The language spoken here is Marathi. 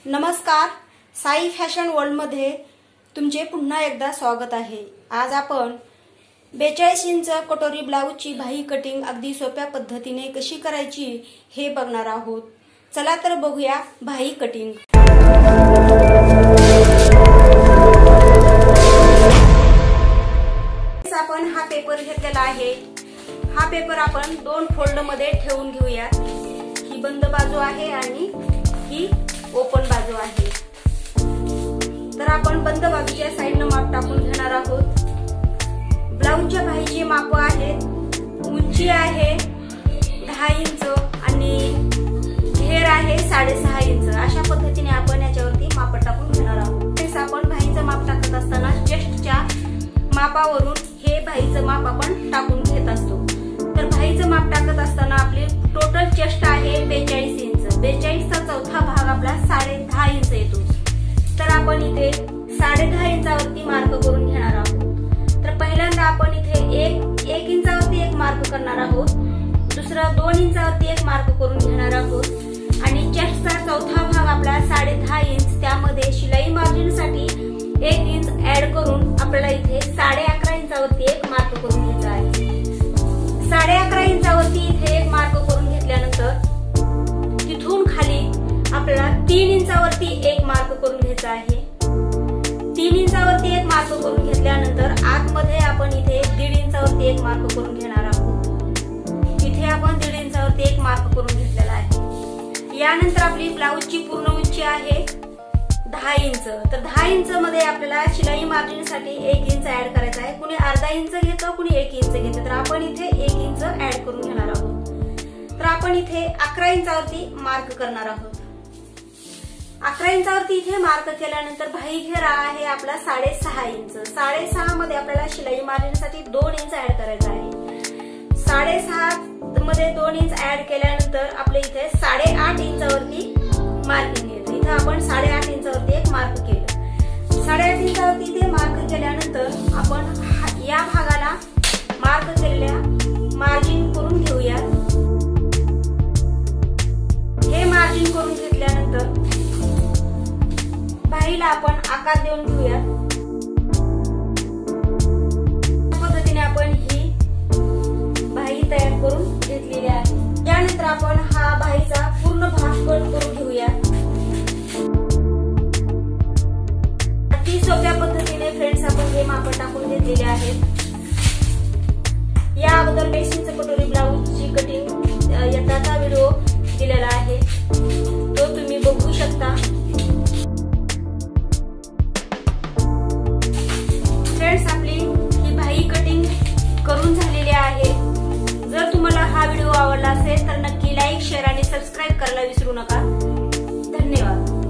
नमस्कार, साई फॅशन वर्ल्ड मध्ये तुमचे पुन्हा एकदा स्वागत आहे। आज आपण 42 इंच कटोरी ब्लाउजची भाई कटिंग अगदी सोप्या पद्धतीने कशी करायची हे बघणार आहोत। चला तर बघूया भाई कटिंग। आपण हा पेपर घेतलेला आहे। हा पेपर आपण दोन फोल्ड मध्ये ठेवून घेऊया। ही बंद बाजू आहे आणि ही ओपन बाजू आहे। तर आपण बंद बाजूच्या साइडने माप टाकून घेणार आहोत। ब्लाउजच्या भाईचे माप आहेत, उंची आहे 10 इंच आणि घेर आहे 6.5 इंच। अशा पद्धतीने आपण याच्यावरती माप टाकून घेणार आहोत। तेच आपण भाईचं माप टाकत असताना चेस्टच्या मापावरून हे भाईचं माप आपण टाकून घेत असतो। तर भाईचं माप टाकत असताना आपली टोटल चेस्ट आहे 42 इंच। 42 चा चौथा भाग आपला 10.5 इंच येतो। तर आपण इथे 10.5 इंचावरती मार्क करून घेणार आहोत। तर पहिल्यांदा आपण इथे 1 इंचावरती एक मार्क करणार आहोत, दुसरा 2 इंचावरती एक मार्क करून घेणार आहोत आणि चेस्टचा चौथा भाग आपला 10.5 इंच, त्यामध्ये शिलाई मार्जिन साठी 1 इंच ऍड करून आपल्याला इथे 11.5 इंचावरती एक मार्क करून घ्यायचा आहे। 11.5 इंचावरती इथे एक मार्क करून घेतल्यानंतर तिथून खाली आपल्याला 3 इंचावरती एक मार्क करून घ्यायचा आहे। 3 इंचावरती एक मार्क करून घेतल्यानंतर आतमध्ये आपण इथे 1.5 इंचावरती एक मार्क करून घेणार आहोत। इथे आपण 1.5 इंचावरती एक मार्क करून घेतलेला आहे। यानंतर आपली ब्लाउजची पूर्ण उंची आहे 10 इंच। तर 10 इंच मध्ये आपल्याला शिलाई मार्जिन साठी 1 इंच ऍड करायचा आहे। कुणी अर्धा इंच घेतं, कुणी 1 इंच घेतं। तर आपण इथे 1 इंच ऍड करून घेणार आहोत। तर आपण इथे 11 इंचावरती मार्क करणार आहोत। 11 इंचावरती इथे मार्क केल्यानंतर भाई घेरा आहे आपला 6.5 इंच। 6.5 मध्ये आपल्याला शिलाई मार्जिन साठी 2 इंच ऍड करायचा आहे। 6.5 मध्ये 2 इंच ऍड केल्यानंतर आपल्या इथे 8.5 इंचावरती मार्किंग येते। इथे आपण 8.5 इंचावरती एक मार्क केलं। 8.5 इंचावरती इथे मार्क केल्यानंतर आपण या भागाला मार्क केलेल्या मार्जिन करून घेऊया। हे मार्जिन करून घेतल्यानंतर भाईला आपण आकार देऊन घेऊया। पद्धतीने आपण ही भाई तयार करून घेतलेली आहे। त्यानंतर आपण हा भाईचा पूर्ण भाग कट करून घेऊया। अति सोप्या पद्धतीने फ्रेंड्स आपण हे माप टाकून घेतलेले आहेत। या अगोदर मेशिनचं कटोरी ब्लाउजची कटिंग याचा व्हिडिओ दिलेला आहे, तो तुम्ही बघू शकता। फ्रेंड्स आपली ही भाई कटिंग करून झालेली आहे। जर तुम्हाला हा व्हिडिओ आवडला असेल तर नक्की लाईक, शेअर आणि सबस्क्राईब करायला विसरू नका। धन्यवाद।